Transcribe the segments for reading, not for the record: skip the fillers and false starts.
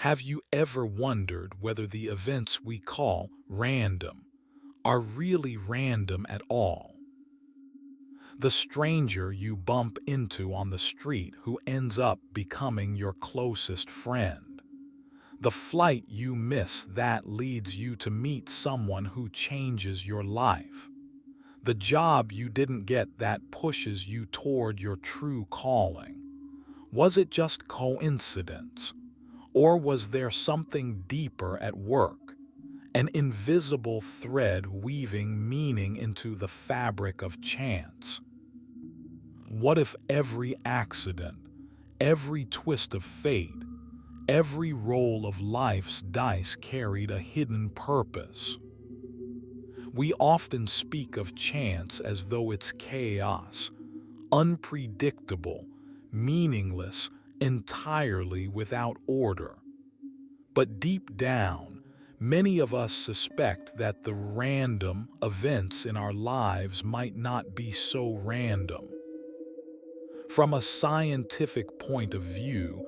Have you ever wondered whether the events we call random are really random at all? The stranger you bump into on the street who ends up becoming your closest friend. The flight you miss that leads you to meet someone who changes your life. The job you didn't get that pushes you toward your true calling. Was it just coincidence? Or was there something deeper at work, an invisible thread weaving meaning into the fabric of chance? What if every accident, every twist of fate, every roll of life's dice carried a hidden purpose? We often speak of chance as though it's chaos, unpredictable, meaningless, entirely without order. But deep down, many of us suspect that the random events in our lives might not be so random. From a scientific point of view,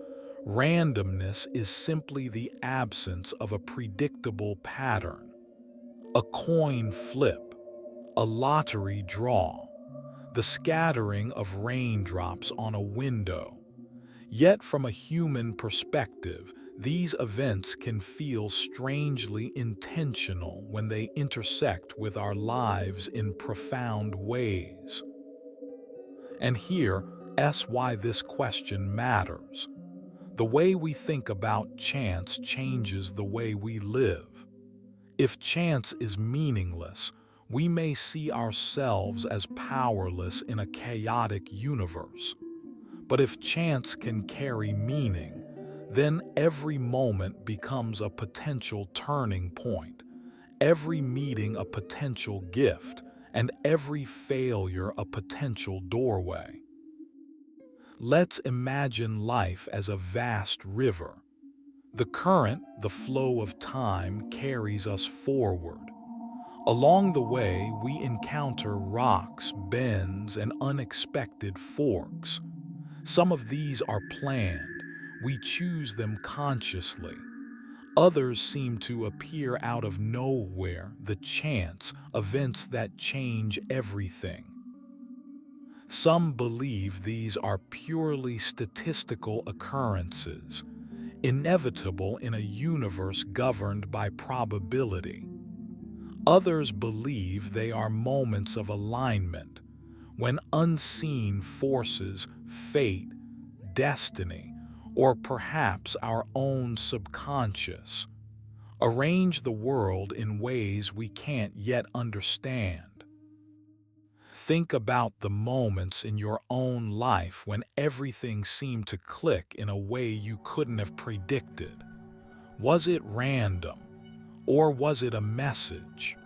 randomness is simply the absence of a predictable pattern. A coin flip, a lottery draw, the scattering of raindrops on a window. Yet from a human perspective, these events can feel strangely intentional when they intersect with our lives in profound ways. And here's why this question matters. The way we think about chance changes the way we live. If chance is meaningless, we may see ourselves as powerless in a chaotic universe. But if chance can carry meaning, then every moment becomes a potential turning point, every meeting a potential gift, and every failure a potential doorway. Let's imagine life as a vast river. The current, the flow of time, carries us forward. Along the way, we encounter rocks, bends, and unexpected forks. Some of these are planned. We choose them consciously. Others seem to appear out of nowhere, the chance, events that change everything. Some believe these are purely statistical occurrences, inevitable in a universe governed by probability. Others believe they are moments of alignment, when unseen forces, fate, destiny, or perhaps our own subconscious, arrange the world in ways we can't yet understand. Think about the moments in your own life when everything seemed to click in a way you couldn't have predicted. Was it random, or was it a message?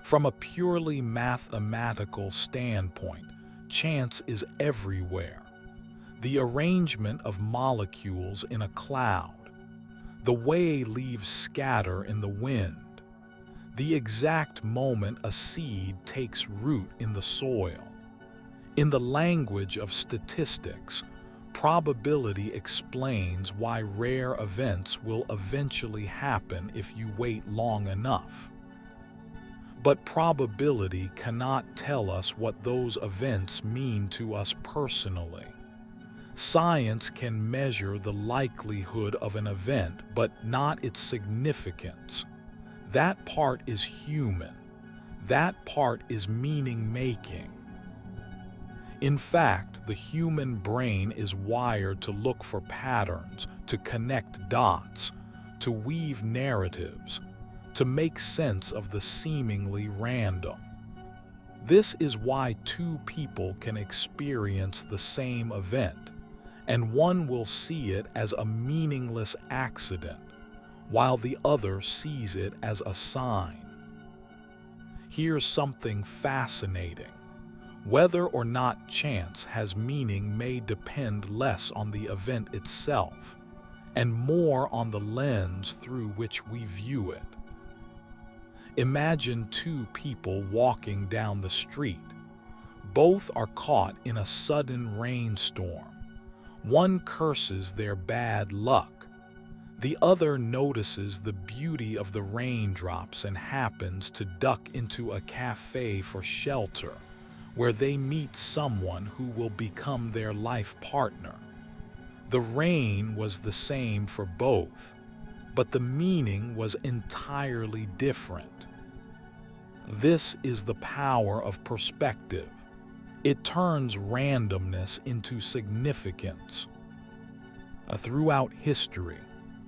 From a purely mathematical standpoint, chance is everywhere. The arrangement of molecules in a cloud, the way leaves scatter in the wind, the exact moment a seed takes root in the soil. In the language of statistics, probability explains why rare events will eventually happen if you wait long enough. But probability cannot tell us what those events mean to us personally. Science can measure the likelihood of an event, but not its significance. That part is human. That part is meaning-making. In fact, the human brain is wired to look for patterns, to connect dots, to weave narratives, to make sense of the seemingly random. This is why two people can experience the same event, and one will see it as a meaningless accident, while the other sees it as a sign. Here's something fascinating. Whether or not chance has meaning may depend less on the event itself, and more on the lens through which we view it. Imagine two people walking down the street. Both are caught in a sudden rainstorm. One curses their bad luck. The other notices the beauty of the raindrops and happens to duck into a cafe for shelter, where they meet someone who will become their life partner. The rain was the same for both, but the meaning was entirely different. This is the power of perspective. It turns randomness into significance. Throughout history,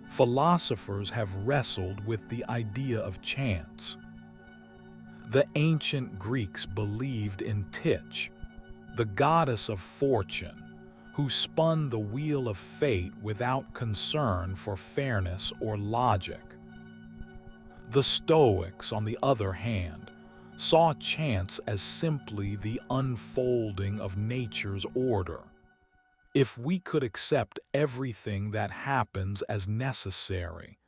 philosophers have wrestled with the idea of chance. The ancient Greeks believed in Tyche, the goddess of fortune, who spun the wheel of fate without concern for fairness or logic. The Stoics, on the other hand, saw chance as simply the unfolding of nature's order. If we could accept everything that happens as necessary,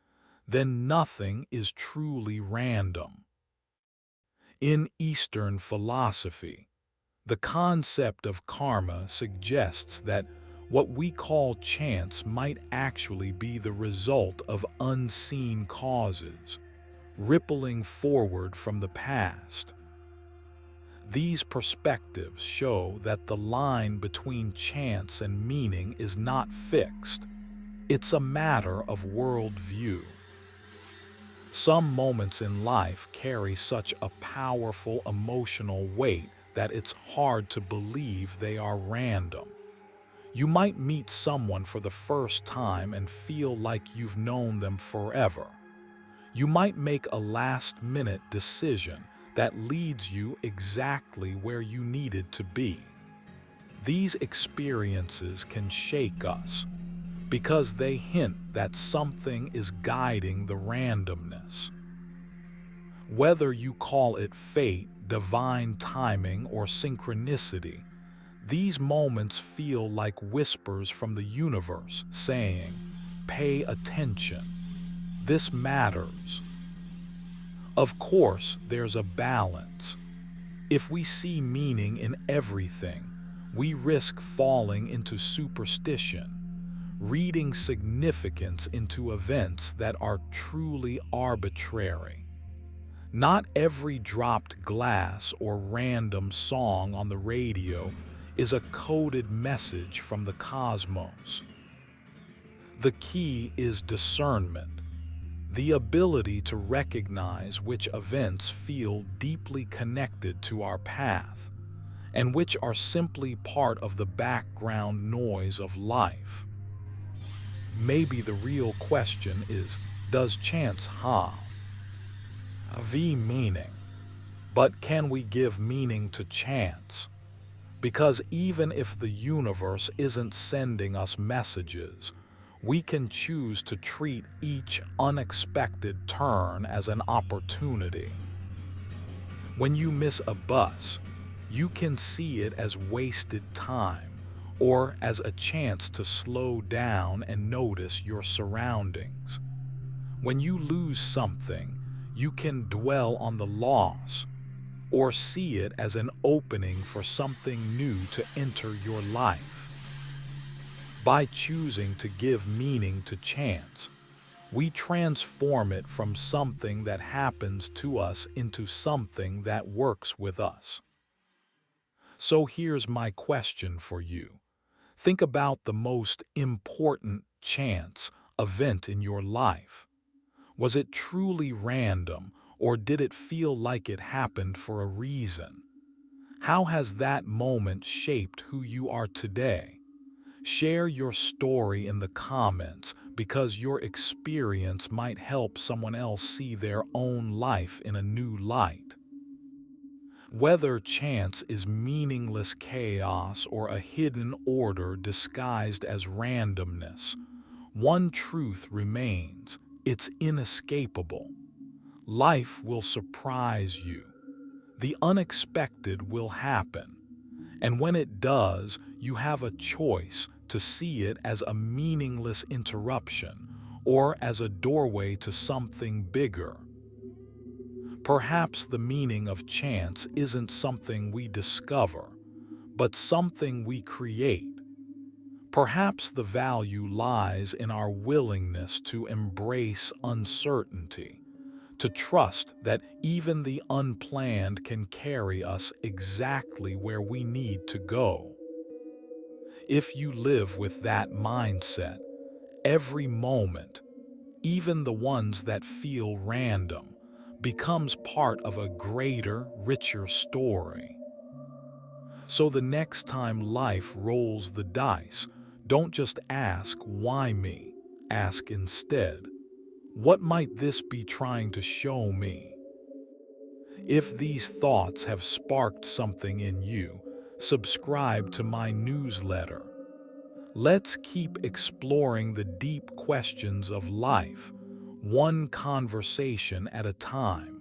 then nothing is truly random. In Eastern philosophy, the concept of karma suggests that what we call chance might actually be the result of unseen causes, rippling forward from the past. These perspectives show that the line between chance and meaning is not fixed. It's a matter of worldview. Some moments in life carry such a powerful emotional weight that it's hard to believe they are random. You might meet someone for the first time and feel like you've known them forever. You might make a last-minute decision that leads you exactly where you needed to be. These experiences can shake us because they hint that something is guiding the randomness. Whether you call it fate, divine timing, or synchronicity, these moments feel like whispers from the universe saying, "Pay attention. This matters." Of course, there's a balance. If we see meaning in everything, we risk falling into superstition, reading significance into events that are truly arbitrary. Not every dropped glass or random song on the radio is a coded message from the cosmos. The key is discernment. The ability to recognize which events feel deeply connected to our path, and which are simply part of the background noise of life. Maybe the real question is, does chance have meaning? But can we give meaning to chance? Because even if the universe isn't sending us messages, we can choose to treat each unexpected turn as an opportunity. When you miss a bus, you can see it as wasted time or as a chance to slow down and notice your surroundings. When you lose something, you can dwell on the loss or see it as an opening for something new to enter your life. By choosing to give meaning to chance, we transform it from something that happens to us into something that works with us. So here's my question for you. Think about the most important chance event in your life. Was it truly random, or did it feel like it happened for a reason? How has that moment shaped who you are today? Share your story in the comments because your experience might help someone else see their own life in a new light. Whether chance is meaningless chaos or a hidden order disguised as randomness, one truth remains: it's inescapable. Life will surprise you. The unexpected will happen. And when it does, you have a choice to see it as a meaningless interruption or as a doorway to something bigger. Perhaps the meaning of chance isn't something we discover, but something we create. Perhaps the value lies in our willingness to embrace uncertainty, to trust that even the unplanned can carry us exactly where we need to go. If you live with that mindset, every moment, even the ones that feel random, becomes part of a greater, richer story. So the next time life rolls the dice, don't just ask, why me? Ask instead, what might this be trying to show me? If these thoughts have sparked something in you, subscribe to my newsletter. Let's keep exploring the deep questions of life, one conversation at a time.